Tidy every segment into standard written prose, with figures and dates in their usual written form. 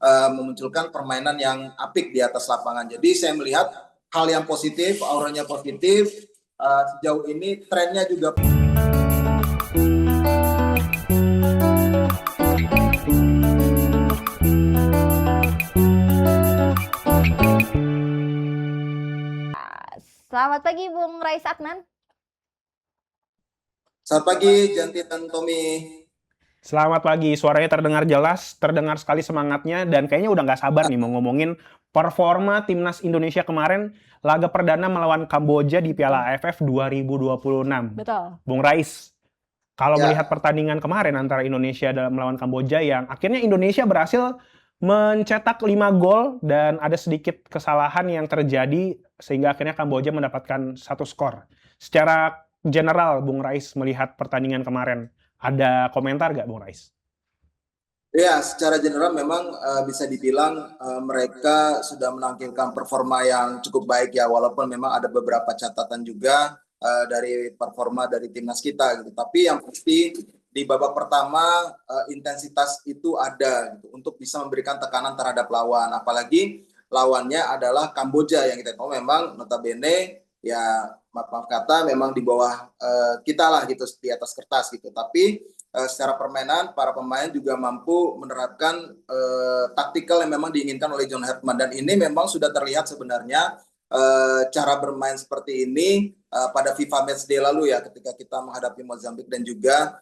memunculkan permainan yang apik di atas lapangan. Jadi saya melihat hal yang positif, auranya positif. Sejauh ini trennya juga. Selamat pagi Bung Rais Adnan. Selamat pagi Janti dan Tommy. Selamat pagi, suaranya terdengar jelas, terdengar sekali semangatnya, dan kayaknya udah nggak sabar nih mau ngomongin performa Timnas Indonesia kemarin laga perdana melawan Kamboja di Piala AFF 2026. Betul. Bung Rais, kalau melihat pertandingan kemarin antara Indonesia dalam melawan Kamboja yang akhirnya Indonesia berhasil mencetak 5 gol dan ada sedikit kesalahan yang terjadi sehingga akhirnya Kamboja mendapatkan 1 skor. Secara general, Bung Rais melihat pertandingan kemarin, ada komentar nggak, Bung Rais? Ya, secara general memang bisa dibilang mereka sudah menampilkan performa yang cukup baik ya, walaupun memang ada beberapa catatan juga dari performa dari timnas kita gitu. Tapi yang pasti di babak pertama intensitas itu ada gitu, untuk bisa memberikan tekanan terhadap lawan, apalagi lawannya adalah Kamboja yang kita tahu memang notabene ya maaf kata memang di bawah kita lah gitu, di atas kertas gitu. Tapi secara permainan para pemain juga mampu menerapkan taktikal yang memang diinginkan oleh John Herdman, dan ini memang sudah terlihat sebenarnya cara bermain seperti ini pada FIFA Matchday lalu ya, ketika kita menghadapi Mozambik dan juga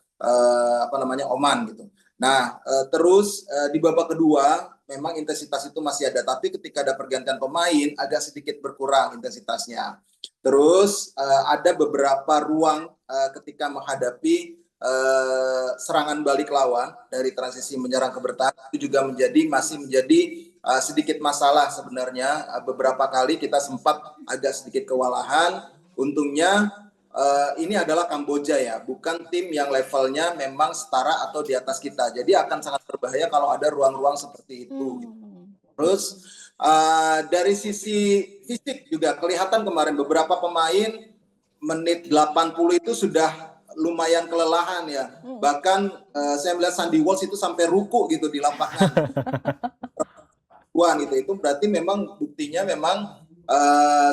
Oman gitu. Nah, terus di babak kedua memang intensitas itu masih ada, tapi ketika ada pergantian pemain agak sedikit berkurang intensitasnya. Terus ada beberapa ruang ketika menghadapi serangan balik lawan dari transisi menyerang ke bertahan, itu juga masih menjadi sedikit masalah sebenarnya. Beberapa kali kita sempat agak sedikit kewalahan. Untungnya ini adalah Kamboja ya, bukan tim yang levelnya memang setara atau di atas kita. Jadi akan sangat berbahaya kalau ada ruang-ruang seperti itu. Terus dari sisi fisik juga kelihatan kemarin beberapa pemain menit 80 itu sudah lumayan kelelahan ya. Bahkan saya melihat Sandy Walsh itu sampai ruku gitu di lapangan. Itu berarti memang buktinya memang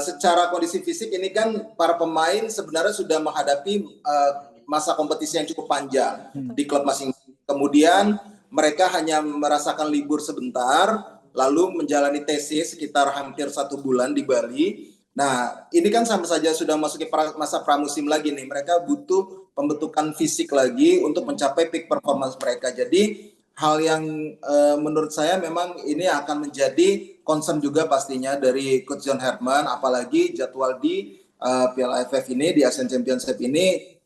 secara kondisi fisik ini kan para pemain sebenarnya sudah menghadapi masa kompetisi yang cukup panjang di klub masing-masing. Kemudian mereka hanya merasakan libur sebentar, lalu menjalani TC sekitar hampir 1 bulan di Bali. Nah, ini kan sama saja sudah masuki masa pramusim lagi nih. Mereka butuh pembentukan fisik lagi untuk mencapai peak performance mereka. Jadi hal yang menurut saya memang ini akan menjadi concern juga pastinya dari Coach John Herdman, apalagi jadwal di Piala AFF ini, di Asian Championship ini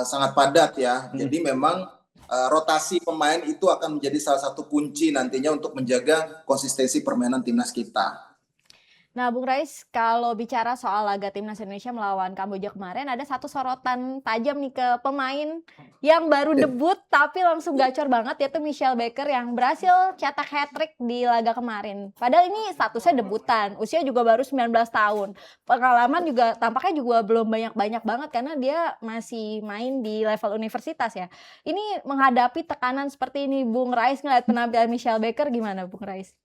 sangat padat ya. Jadi memang rotasi pemain itu akan menjadi salah satu kunci nantinya untuk menjaga konsistensi permainan timnas kita. Nah, Bung Rais, kalau bicara soal laga Timnas Indonesia melawan Kamboja kemarin, ada satu sorotan tajam nih ke pemain yang baru debut tapi langsung gacor banget, yaitu Michelle Baker yang berhasil cetak hat-trick di laga kemarin. Padahal ini statusnya debutan, usia juga baru 19 tahun. Pengalaman juga tampaknya juga belum banyak-banyak banget karena dia masih main di level universitas ya. Ini menghadapi tekanan seperti ini, Bung Rais ngeliat penampilan Michelle Baker gimana, Bung Rais?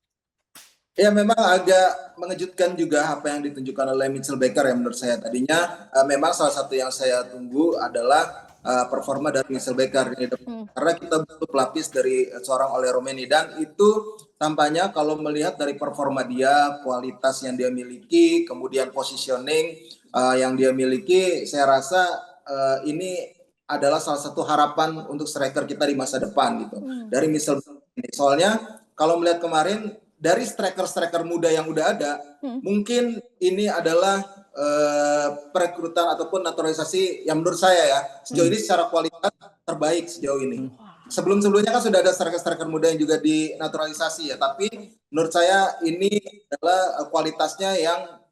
Ya, memang agak mengejutkan juga apa yang ditunjukkan oleh Michelle Baker ya menurut saya. Tadinya memang salah satu yang saya tunggu adalah performa dari Michelle Baker ini, karena kita butuh pelapis dari seorang Ole Romeni, dan itu tampaknya kalau melihat dari performa dia, kualitas yang dia miliki, kemudian positioning yang dia miliki, saya rasa ini adalah salah satu harapan untuk striker kita di masa depan gitu. Dari Michelle Baker ini. Soalnya kalau melihat kemarin dari striker-striker muda yang udah ada, mungkin ini adalah perekrutan ataupun naturalisasi yang menurut saya ya, sejauh ini secara kualitas terbaik sejauh ini. Sebelum-sebelumnya kan sudah ada striker-striker muda yang juga dinaturalisasi ya, tapi menurut saya ini adalah kualitasnya yang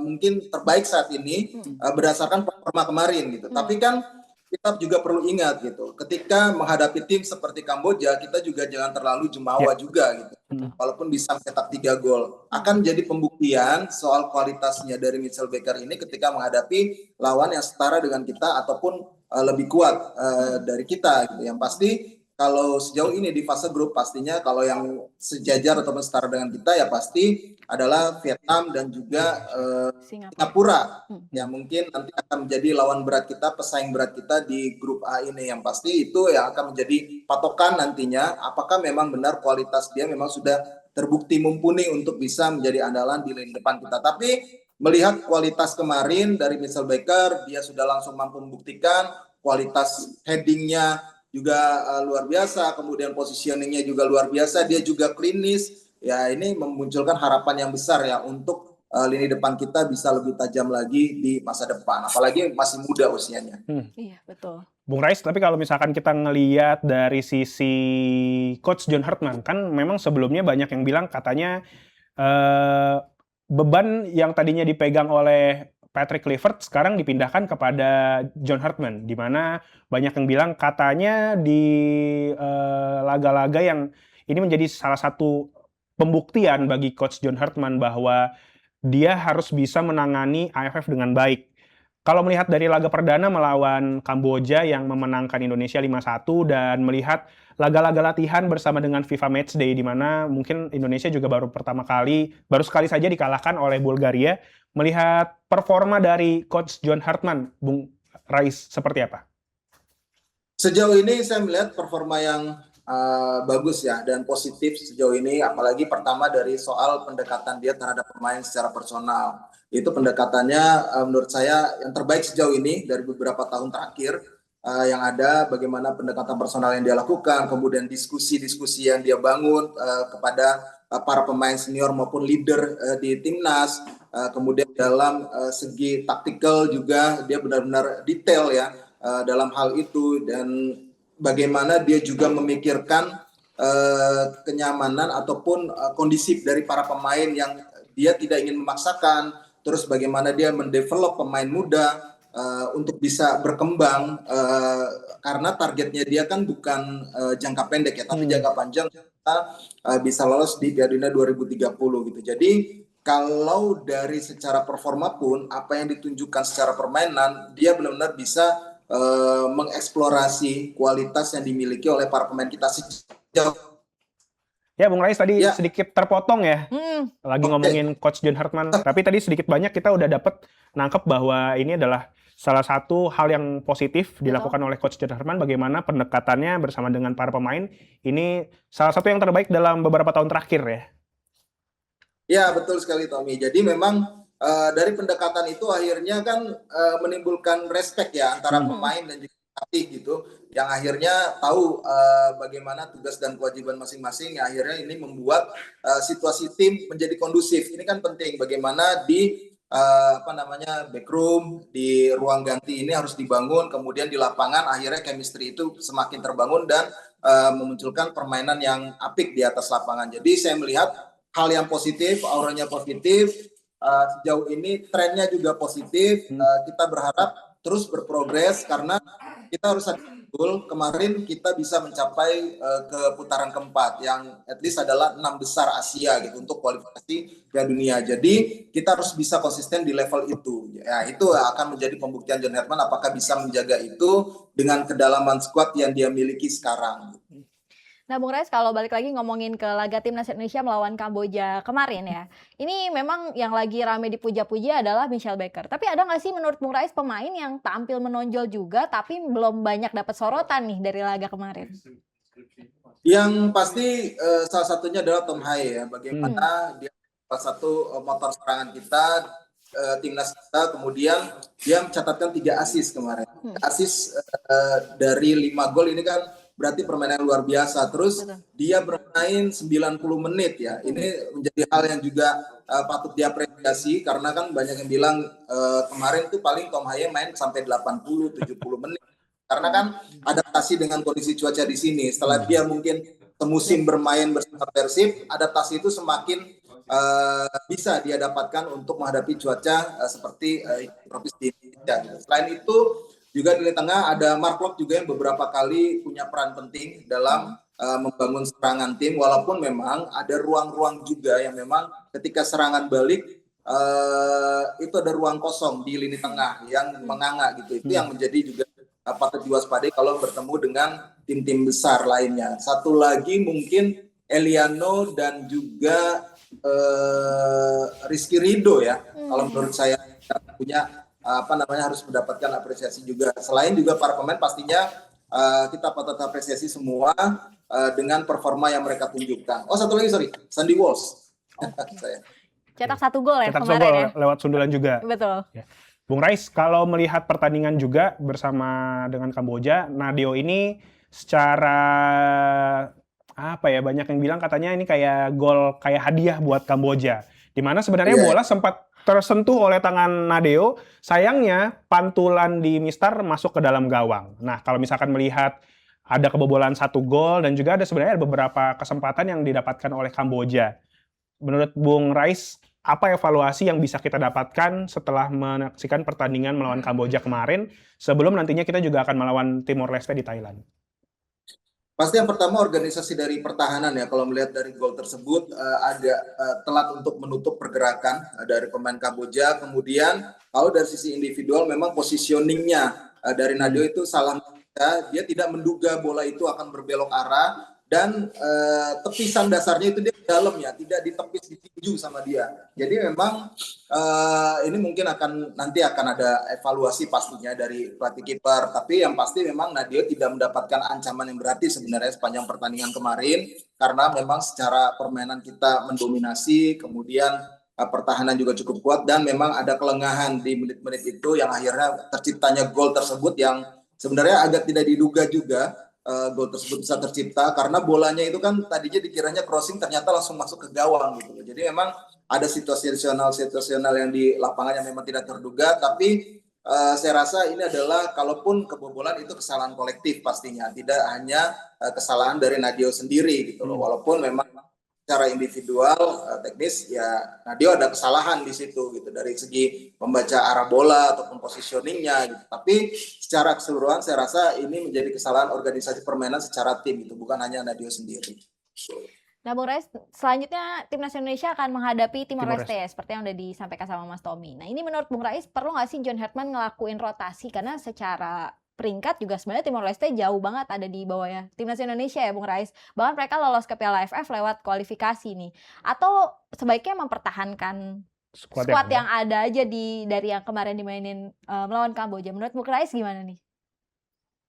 mungkin terbaik saat ini berdasarkan performa kemarin gitu. Tapi kan kita juga perlu ingat gitu, ketika menghadapi tim seperti Kamboja, kita juga jangan terlalu jumawa juga gitu. Walaupun bisa mencetak 3 gol, akan jadi pembuktian soal kualitasnya dari Michelle Baker ini ketika menghadapi lawan yang setara dengan kita ataupun lebih kuat dari kita gitu. Yang pasti kalau sejauh ini di fase grup pastinya kalau yang sejajar atau setara dengan kita ya pasti adalah Vietnam dan juga Singapura. Ya mungkin nanti akan menjadi lawan berat kita, pesaing berat kita di grup A ini. Yang pasti itu yang akan menjadi patokan nantinya apakah memang benar kualitas dia memang sudah terbukti mumpuni untuk bisa menjadi andalan di lini depan kita. Tapi melihat kualitas kemarin dari Mitchell Baker, dia sudah langsung mampu membuktikan kualitas headingnya juga luar biasa, kemudian positioningnya juga luar biasa, dia juga klinis. Ya ini memunculkan harapan yang besar ya untuk lini depan kita bisa lebih tajam lagi di masa depan, apalagi masih muda usianya. Iya betul. Bung Rais, tapi kalau misalkan kita ngelihat dari sisi Coach John Hartman, kan memang sebelumnya banyak yang bilang katanya beban yang tadinya dipegang oleh Patrick Kluivert sekarang dipindahkan kepada John Hartman, di mana banyak yang bilang katanya di laga-laga yang ini menjadi salah satu pembuktian bagi Coach John Hartman bahwa dia harus bisa menangani AFF dengan baik. Kalau melihat dari laga perdana melawan Kamboja yang memenangkan Indonesia 5-1 dan melihat laga-laga latihan bersama dengan FIFA Matchday di mana mungkin Indonesia juga baru sekali saja dikalahkan oleh Bulgaria, melihat performa dari Coach John Hartman, Bung Rais, seperti apa? Sejauh ini saya melihat performa yang bagus ya dan positif sejauh ini, apalagi pertama dari soal pendekatan dia terhadap pemain secara personal. Itu pendekatannya menurut saya yang terbaik sejauh ini dari beberapa tahun terakhir yang ada, bagaimana pendekatan personal yang dia lakukan, kemudian diskusi-diskusi yang dia bangun kepada para pemain senior maupun leader di timnas, kemudian dalam segi taktikal juga dia benar-benar detail ya dalam hal itu, dan bagaimana dia juga memikirkan kenyamanan ataupun kondisi dari para pemain yang dia tidak ingin memaksakan, terus bagaimana dia mendevelop pemain muda untuk bisa berkembang karena targetnya dia kan bukan jangka pendek ya, tapi jangka panjang kita bisa lolos di Piala Dunia 2030 gitu. Jadi kalau dari secara performa pun apa yang ditunjukkan secara permainan, dia benar-benar bisa mengeksplorasi kualitas yang dimiliki oleh para pemain kita sejauh. Ya, Bung Rais tadi sedikit terpotong ya, lagi ngomongin Coach John Hartman, tapi tadi sedikit banyak kita udah dapet nangkep bahwa ini adalah salah satu hal yang positif dilakukan oleh Coach John Hartman, bagaimana pendekatannya bersama dengan para pemain, ini salah satu yang terbaik dalam beberapa tahun terakhir ya. Ya, betul sekali Tommy. Jadi memang dari pendekatan itu akhirnya kan menimbulkan respect ya antara pemain dan juga pelatih gitu, yang akhirnya tahu bagaimana tugas dan kewajiban masing-masing, yang akhirnya ini membuat situasi tim menjadi kondusif. Ini kan penting bagaimana di backroom, di ruang ganti ini harus dibangun, kemudian di lapangan akhirnya chemistry itu semakin terbangun dan memunculkan permainan yang apik di atas lapangan. Jadi saya melihat hal yang positif, auranya positif, sejauh ini trennya juga positif. Kita berharap terus berprogres karena kita harus sadar betul kemarin kita bisa mencapai ke putaran keempat yang at least adalah 6 besar Asia gitu untuk kualifikasi Piala Dunia. Jadi kita harus bisa konsisten di level itu. Ya, itu akan menjadi pembuktian John Hartman apakah bisa menjaga itu dengan kedalaman skuad yang dia miliki sekarang. Nah, Bung Rais, kalau balik lagi ngomongin ke laga timnas Indonesia melawan Kamboja kemarin ya, ini memang yang lagi rame dipuja-puja adalah Mitchell Baker. Tapi ada nggak sih menurut Bung Rais pemain yang tampil menonjol juga tapi belum banyak dapat sorotan nih dari laga kemarin? Yang pasti salah satunya adalah Tom Haye ya, bagaimana dia salah satu motor serangan kita, timnas kita, kemudian dia mencatatkan 3 assist kemarin. Assist dari 5 gol ini kan berarti permainan luar biasa. Terus dia bermain 90 menit ya. Ini menjadi hal yang juga patut diapresiasi karena kan banyak yang bilang kemarin tuh paling Tom Haye main sampai 80-70 menit. Karena kan adaptasi dengan kondisi cuaca di sini. Setelah dia mungkin semusim bermain bersama Persib, adaptasi itu semakin bisa dia dapatkan untuk menghadapi cuaca seperti tropis di Indonesia. Selain itu juga di tengah ada Mark Locke juga yang beberapa kali punya peran penting dalam membangun serangan tim, walaupun memang ada ruang-ruang juga yang memang ketika serangan balik itu ada ruang kosong di lini tengah yang menganga gitu. Itu yang menjadi juga patut diwaspadai kalau bertemu dengan tim-tim besar lainnya. Satu lagi mungkin Eliano dan juga Rizky Ridho ya. Kalau menurut saya punya harus mendapatkan apresiasi juga. Selain juga para pemain pastinya kita patut apresiasi semua dengan performa yang mereka tunjukkan. Oh, satu lagi Sandy Walsh. Okay. Cetak 1 gol ya cetak kemarin gol ya. Lewat sundulan juga. Betul. Ya. Bung Rais, kalau melihat pertandingan juga bersama dengan Kamboja, Nadeo ini secara banyak yang bilang katanya ini kayak gol kayak hadiah buat Kamboja. Di mana sebenarnya bola sempat tersentuh oleh tangan Nadeo, sayangnya pantulan di Mistar masuk ke dalam gawang. Nah, kalau misalkan melihat ada kebobolan 1 gol dan juga ada sebenarnya beberapa kesempatan yang didapatkan oleh Kamboja. Menurut Bung Rais, apa evaluasi yang bisa kita dapatkan setelah menyaksikan pertandingan melawan Kamboja kemarin, sebelum nantinya kita juga akan melawan Timor Leste di Thailand? Pasti yang pertama organisasi dari pertahanan ya. Kalau melihat dari gol tersebut agak telat untuk menutup pergerakan dari pemain Kamboja. Kemudian kalau dari sisi individual memang positioningnya dari Nadeo itu salah. Dia tidak menduga bola itu akan berbelok arah. Dan tepisan dasarnya itu dia di dalam ya, tidak ditepis ditinju sama dia. Jadi memang ini mungkin nanti akan ada evaluasi pastinya dari pelatih kiper. Tapi yang pasti memang Nadeo tidak mendapatkan ancaman yang berarti sebenarnya sepanjang pertandingan kemarin, karena memang secara permainan kita mendominasi, kemudian pertahanan juga cukup kuat, dan memang ada kelengahan di menit-menit itu yang akhirnya terciptanya gol tersebut yang sebenarnya agak tidak diduga juga. Gol tersebut bisa tercipta karena bolanya itu kan tadinya dikiranya crossing, ternyata langsung masuk ke gawang gitu. Jadi memang ada situasional yang di lapangan yang memang tidak terduga, tapi saya rasa ini adalah kalaupun kebobolan itu kesalahan kolektif pastinya, tidak hanya kesalahan dari Nadeo sendiri gitu loh. Walaupun memang secara individual teknis ya Nadeo ada kesalahan di situ gitu dari segi membaca arah bola ataupun positioningnya gitu. Tapi secara keseluruhan saya rasa ini menjadi kesalahan organisasi permainan secara tim gitu, bukan hanya Nadeo sendiri. Nah, Bung Rais, selanjutnya Timnas Indonesia akan menghadapi Timor Leste ya, seperti yang udah disampaikan sama Mas Tommy. Nah, ini menurut Bung Rais perlu nggak sih John Herdman ngelakuin rotasi, karena secara peringkat juga sebenarnya Timor Leste jauh banget ada di bawahnya Timnas Indonesia ya, Bung Rais. Bahkan mereka lolos ke Piala AFF lewat kualifikasi nih. Atau sebaiknya mempertahankan squad yang ada aja dari yang kemarin dimainin melawan Kamboja. Menurut Bung Rais gimana nih?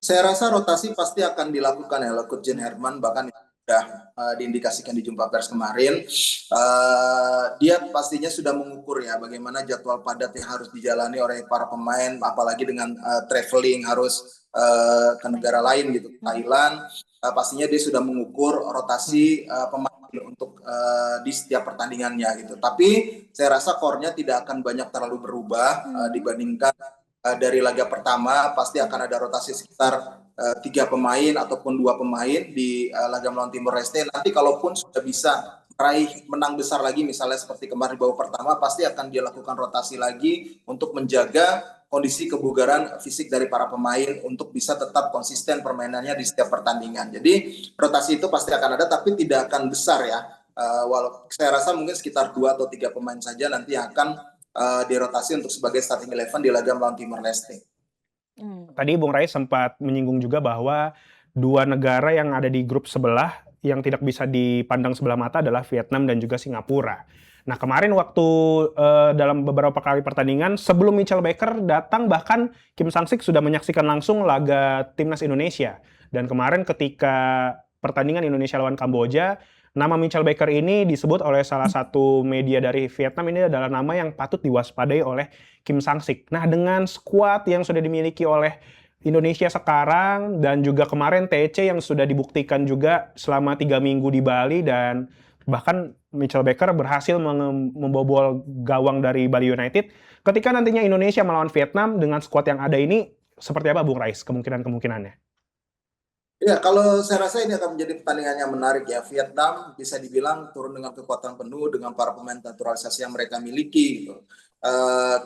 Saya rasa rotasi pasti akan dilakukan ya oleh Coach John Herdman, bahkan sudah diindikasikan di jumpa pers kemarin. Dia pastinya sudah mengukur ya bagaimana jadwal padat yang harus dijalani oleh para pemain, apalagi dengan traveling harus ke negara lain gitu, Thailand. Pastinya dia sudah mengukur rotasi pemain untuk di setiap pertandingannya gitu. Tapi saya rasa core-nya tidak akan banyak terlalu berubah dibandingkan dari laga pertama. Pasti akan ada rotasi sekitar 3 pemain ataupun 2 pemain di laga melawan Timor Leste. Nanti kalaupun sudah bisa meraih menang besar lagi, misalnya seperti kemarin babak pertama, pasti akan dilakukan rotasi lagi untuk menjaga kondisi kebugaran fisik dari para pemain untuk bisa tetap konsisten permainannya di setiap pertandingan. Jadi rotasi itu pasti akan ada, tapi tidak akan besar ya. Walau saya rasa mungkin sekitar 2 atau 3 pemain saja nanti yang akan dirotasi untuk sebagai starting 11 di laga melawan Timor Leste. Tadi Bung Rais sempat menyinggung juga bahwa 2 negara yang ada di grup sebelah yang tidak bisa dipandang sebelah mata adalah Vietnam dan juga Singapura. Nah, kemarin waktu dalam beberapa kali pertandingan sebelum Mitchell Baker datang, bahkan Kim Sang-sik sudah menyaksikan langsung laga Timnas Indonesia. Dan kemarin ketika pertandingan Indonesia lawan Kamboja, nama Mitchell Baker ini disebut oleh salah satu media dari Vietnam, ini adalah nama yang patut diwaspadai oleh Kim Sang-sik. Nah, dengan skuad yang sudah dimiliki oleh Indonesia sekarang dan juga kemarin TC yang sudah dibuktikan juga selama 3 minggu di Bali, dan bahkan Mitchell Baker berhasil membobol gawang dari Bali United. Ketika nantinya Indonesia melawan Vietnam dengan skuad yang ada ini, seperti apa Bung Rais kemungkinannya? Ya, kalau saya rasa ini akan menjadi pertandingan yang menarik ya. Vietnam bisa dibilang turun dengan kekuatan penuh dengan para pemain naturalisasi yang mereka miliki gitu.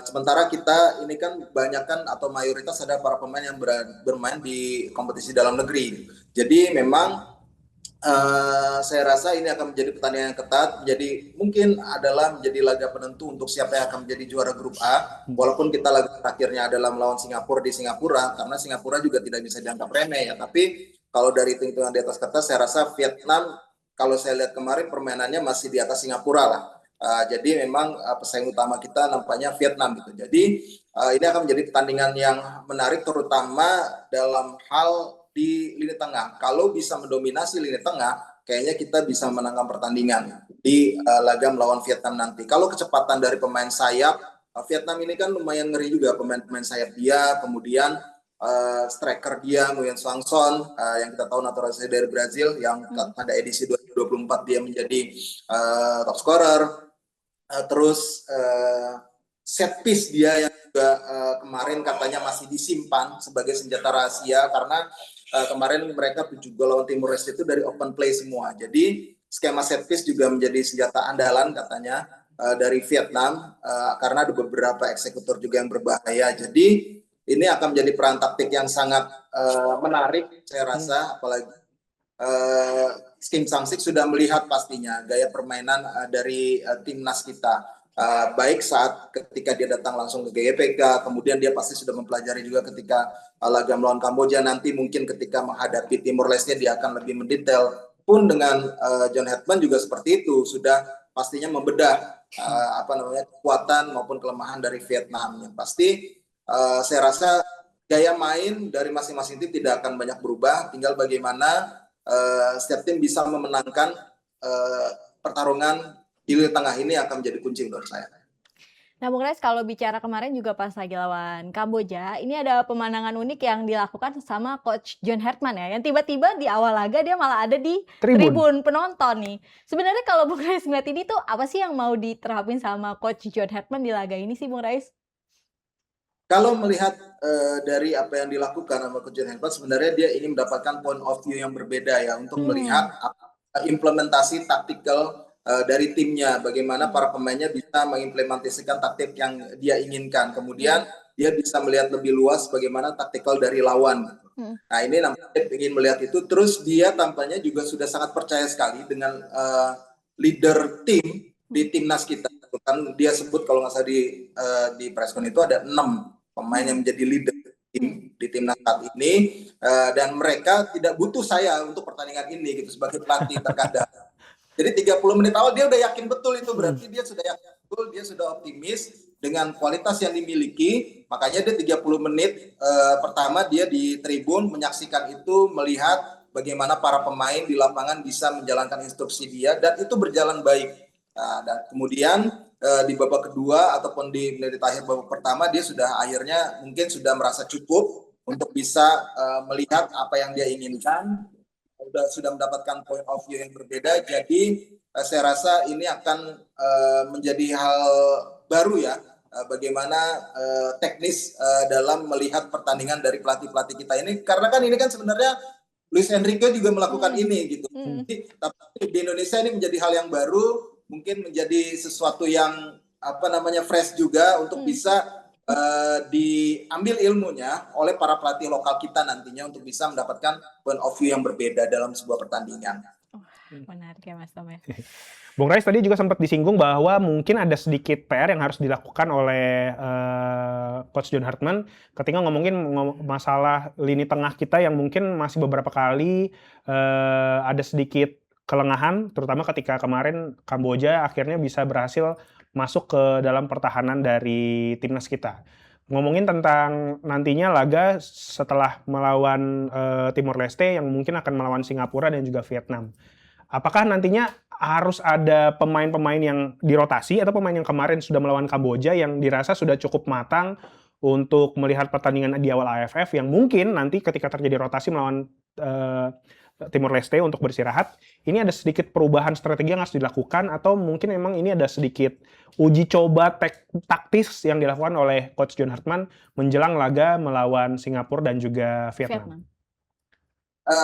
Sementara kita ini kan banyakkan atau mayoritas ada para pemain yang bermain di kompetisi dalam negeri. Jadi memang saya rasa ini akan menjadi pertandingan yang ketat. Jadi mungkin adalah menjadi laga penentu untuk siapa yang akan menjadi juara grup A. Walaupun kita laga terakhirnya adalah melawan Singapura di Singapura, karena Singapura juga tidak bisa dianggap remeh ya. Tapi kalau dari hitung-hitungan di atas kertas, saya rasa Vietnam, kalau saya lihat kemarin permainannya masih di atas Singapura lah. Jadi memang pesaing utama kita nampaknya Vietnam gitu. Jadi ini akan menjadi pertandingan yang menarik, terutama dalam hal di lini tengah. Kalau bisa mendominasi lini tengah, kayaknya kita bisa menangkan pertandingan di laga melawan Vietnam nanti. Kalau kecepatan dari pemain sayap, Vietnam ini kan lumayan ngeri juga pemain-pemain sayap dia, kemudian striker dia Nguyen Xuan Son yang kita tahu naturalisasi dari Brazil, yang pada edisi 2024 dia menjadi top scorer. Terus set piece dia yang juga kemarin katanya masih disimpan sebagai senjata rahasia, karena kemarin mereka 7 gol lawan Timor Leste itu dari open play semua. Jadi skema set piece juga menjadi senjata andalan katanya dari Vietnam, karena ada beberapa eksekutor juga yang berbahaya. Jadi ini akan menjadi peran taktik yang sangat menarik, saya rasa, apalagi Kim Sang-sik sudah melihat pastinya gaya permainan dari timnas kita, baik saat ketika dia datang langsung ke GPK, kemudian dia pasti sudah mempelajari juga ketika laga melawan Kamboja, nanti mungkin ketika menghadapi Timor Leste dia akan lebih mendetail. Pun dengan John Hetman juga seperti itu, sudah pastinya membedah kekuatan maupun kelemahan dari Vietnam. Yang pasti saya rasa gaya main dari masing-masing tim tidak akan banyak berubah, tinggal bagaimana setiap tim bisa memenangkan pertarungan di lini tengah ini akan menjadi kunci menurut saya. Nah, Bung Rais, kalau bicara kemarin juga pas lagi lawan Kamboja, ini ada pemandangan unik yang dilakukan sama Coach John Hartman ya, yang tiba-tiba di awal laga dia malah ada di tribun penonton nih. Sebenarnya kalau Bung Rais ngeliat ini tuh apa sih yang mau diterapin sama Coach John Hartman di laga ini sih, Bung Rais? Kalau melihat dari apa yang dilakukan sama Coach John Hartman, sebenarnya dia ingin mendapatkan point of view yang berbeda ya, untuk melihat implementasi taktikal dari timnya, bagaimana para pemainnya bisa mengimplementasikan taktik yang dia inginkan. Kemudian dia bisa melihat lebih luas bagaimana taktikal dari lawan. Nah, ini nampaknya ingin melihat itu. Terus dia tampaknya juga sudah sangat percaya sekali dengan leader tim di timnas kita. Kan dia sebut kalau nggak salah di preskon itu ada 6 pemain yang menjadi leader tim di timnas saat ini, dan mereka tidak butuh saya untuk pertandingan ini gitu sebagai pelatih terkadang. Jadi 30 menit awal dia udah yakin betul, itu berarti dia sudah yakin betul, dia sudah optimis dengan kualitas yang dimiliki. Makanya dia 30 menit pertama dia di tribun menyaksikan itu, melihat bagaimana para pemain di lapangan bisa menjalankan instruksi dia, dan itu berjalan baik. Dan kemudian di babak kedua ataupun di menit akhir babak pertama dia sudah akhirnya mungkin sudah merasa cukup untuk bisa melihat apa yang dia inginkan, sudah mendapatkan point of view yang berbeda. Jadi saya rasa ini akan menjadi hal baru ya, bagaimana teknis dalam melihat pertandingan dari pelatih-pelatih kita ini, karena kan ini kan sebenarnya Luis Enrique juga melakukan ini gitu. Tapi di Indonesia ini menjadi hal yang baru, mungkin menjadi sesuatu yang fresh juga untuk bisa diambil ilmunya oleh para pelatih lokal kita nantinya untuk bisa mendapatkan point of view yang berbeda dalam sebuah pertandingan. Menarik ya Mas Tom ya. Bung Rais tadi juga sempat disinggung bahwa mungkin ada sedikit PR yang harus dilakukan oleh Coach John Hartman ketika ngomongin masalah lini tengah kita yang mungkin masih beberapa kali ada sedikit kelengahan, terutama ketika kemarin Kamboja akhirnya bisa berhasil masuk ke dalam pertahanan dari timnas kita. Ngomongin tentang nantinya laga setelah melawan Timor Leste yang mungkin akan melawan Singapura dan juga Vietnam. Apakah nantinya harus ada pemain-pemain yang dirotasi atau pemain yang kemarin sudah melawan Kamboja yang dirasa sudah cukup matang untuk melihat pertandingan di awal AFF, yang mungkin nanti ketika terjadi rotasi melawan Timor Leste untuk beristirahat, ini ada sedikit perubahan strategi yang harus dilakukan, atau mungkin memang ini ada sedikit uji coba taktis yang dilakukan oleh Coach John Hartman menjelang laga melawan Singapura dan juga Vietnam?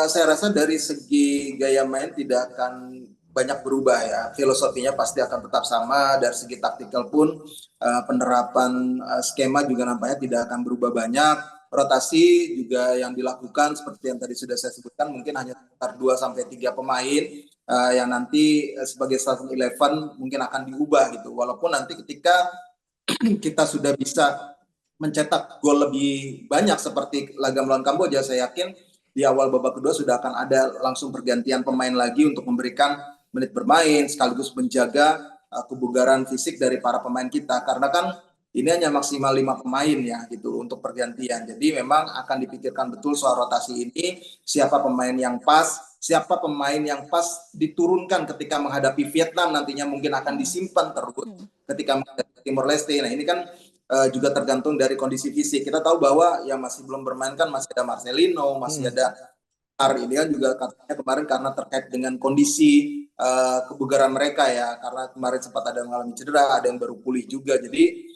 Saya rasa dari segi gaya main tidak akan banyak berubah ya, filosofinya pasti akan tetap sama. Dari segi taktikal pun penerapan skema juga nampaknya tidak akan berubah banyak. Rotasi juga yang dilakukan seperti yang tadi sudah saya sebutkan, mungkin hanya sekitar 2-3 pemain yang nanti sebagai starting 11 mungkin akan diubah gitu. Walaupun nanti ketika kita sudah bisa mencetak gol lebih banyak seperti laga melawan Kamboja, saya yakin di awal babak kedua sudah akan ada langsung pergantian pemain lagi untuk memberikan menit bermain sekaligus menjaga kebugaran fisik dari para pemain kita, karena kan ini hanya maksimal 5 pemain ya gitu untuk pergantian. Jadi memang akan dipikirkan betul soal rotasi ini, siapa pemain yang pas diturunkan ketika menghadapi Vietnam, nantinya mungkin akan disimpan terus ketika menghadapi Timor Leste. Nah ini kan juga tergantung dari kondisi fisik. Kita tahu bahwa yang masih belum bermain kan masih ada Marcelino, masih ada ini kan juga katanya kemarin karena terkait dengan kondisi kebugaran mereka ya, karena kemarin sempat ada yang mengalami cedera, ada yang baru pulih juga. Jadi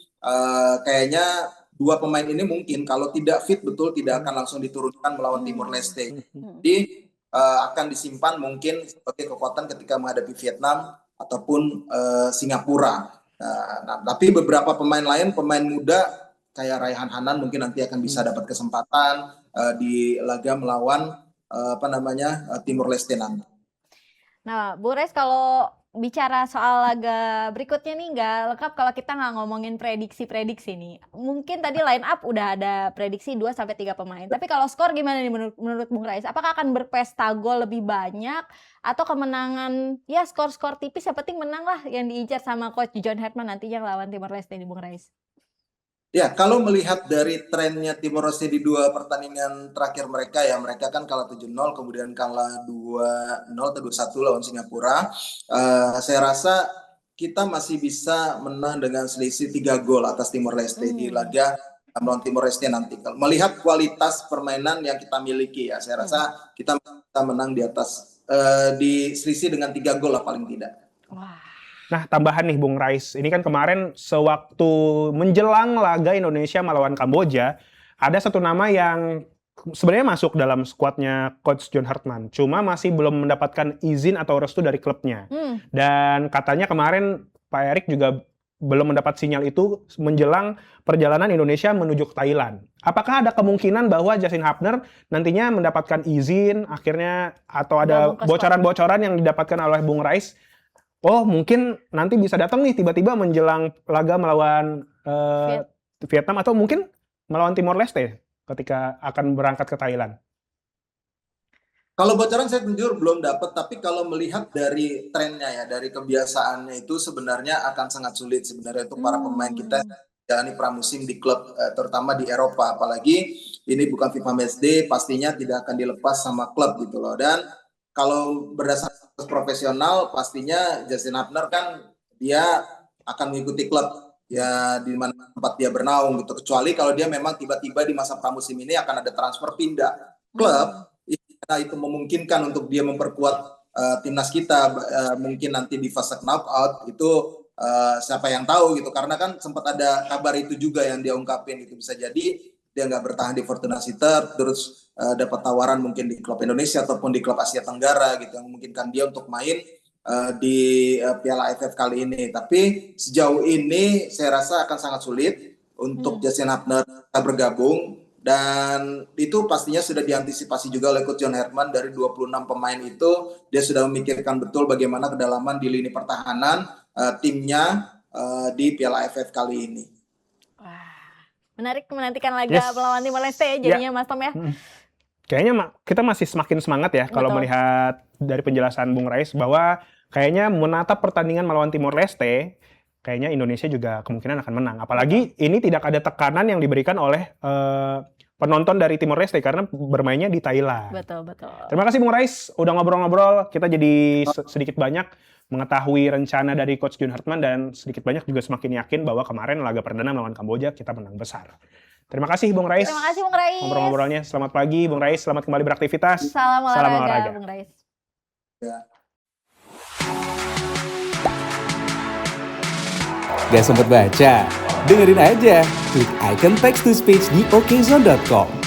kayaknya dua pemain ini mungkin kalau tidak fit betul tidak akan langsung diturunkan melawan Timor Leste. Jadi akan disimpan mungkin sebagai kekuatan ketika menghadapi Vietnam ataupun Singapura. Nah, tapi beberapa pemain lain, pemain muda kayak Raihan Hanan mungkin nanti akan bisa dapat kesempatan di laga melawan Timor Leste nanti. Nah, Bu Res, kalau bicara soal laga berikutnya nih nggak lengkap kalau kita nggak ngomongin prediksi nih. Mungkin tadi line up udah ada prediksi 2-3 pemain. Tapi kalau skor gimana nih menurut Bung Rais? Apakah akan berpesta gol lebih banyak atau kemenangan ya skor-skor tipis, yang penting menang lah yang diincar sama Coach John Herman nantinya lawan Timor Leste nih, Bung Rais? Ya, kalau melihat dari trennya Timor Leste di 2 pertandingan terakhir mereka ya, mereka kan kalah 7-0, kemudian kalah 2-0 atau 2-1 lawan Singapura. Saya rasa kita masih bisa menang dengan selisih 3 gol atas Timor Leste di laga melawan Timor Leste nanti. Melihat kualitas permainan yang kita miliki ya, saya rasa kita menang di atas di selisih dengan 3 gol lah paling tidak. Wah. Nah, tambahan nih Bung Rais, ini kan kemarin sewaktu menjelang laga Indonesia melawan Kamboja, ada satu nama yang sebenarnya masuk dalam skuadnya Coach John Herman, cuma masih belum mendapatkan izin atau restu dari klubnya. Dan katanya kemarin Pak Erik juga belum mendapat sinyal itu menjelang perjalanan Indonesia menuju ke Thailand. Apakah ada kemungkinan bahwa Justin Hubner nantinya mendapatkan izin akhirnya, atau ada bocoran-bocoran yang didapatkan oleh Bung Rais? Oh, mungkin nanti bisa datang nih tiba-tiba menjelang laga melawan Vietnam atau mungkin melawan Timor Leste ketika akan berangkat ke Thailand. Kalau bocoran saya jujur belum dapat, tapi kalau melihat dari trennya ya, dari kebiasaannya itu sebenarnya akan sangat sulit sebenarnya untuk para pemain kita jalani pramusim di klub, terutama di Eropa. Apalagi ini bukan FIFA Matchday, pastinya tidak akan dilepas sama klub gitu loh. Dan kalau berdasarkan profesional pastinya Justin Hubner kan dia akan mengikuti klub ya di mana tempat dia bernaung gitu, kecuali kalau dia memang tiba-tiba di masa pramusim ini akan ada transfer pindah klub, itu memungkinkan untuk dia memperkuat timnas kita mungkin nanti di fase knockout itu siapa yang tahu gitu, karena kan sempat ada kabar itu juga yang dia ungkapin gitu, bisa jadi dia nggak bertahan di Fortuna Sittard terus dapat tawaran mungkin di klub Indonesia ataupun di klub Asia Tenggara gitu yang memungkinkan dia untuk main di Piala AFF kali ini. Tapi sejauh ini saya rasa akan sangat sulit untuk Justin Hubner bergabung, dan itu pastinya sudah diantisipasi juga oleh Coach John Herman. Dari 26 pemain itu dia sudah memikirkan betul bagaimana kedalaman di lini pertahanan timnya di Piala AFF kali ini. Menarik menantikan laga melawan Timor Leste ya jadinya Mas Tom ya. Kayaknya kita masih semakin semangat ya kalau melihat dari penjelasan Bung Rais bahwa kayaknya menatap pertandingan melawan Timor Leste, kayaknya Indonesia juga kemungkinan akan menang. Apalagi ini tidak ada tekanan yang diberikan oleh penonton dari Timor Leste karena bermainnya di Thailand. Betul. Terima kasih Bung Rais udah ngobrol-ngobrol. Kita jadi sedikit banyak mengetahui rencana dari Coach John Herman, dan sedikit banyak juga semakin yakin bahwa kemarin laga perdana melawan Kamboja kita menang besar. Terima kasih Bung Rais. Terima kasih Bung Rais. Ngobrol-ngobrolnya. Selamat pagi Bung Rais, selamat kembali beraktivitas. Salam olahraga Bung Rais. Gak sempet baca? Dengerin aja. Klik icon text to speech di okezone.com.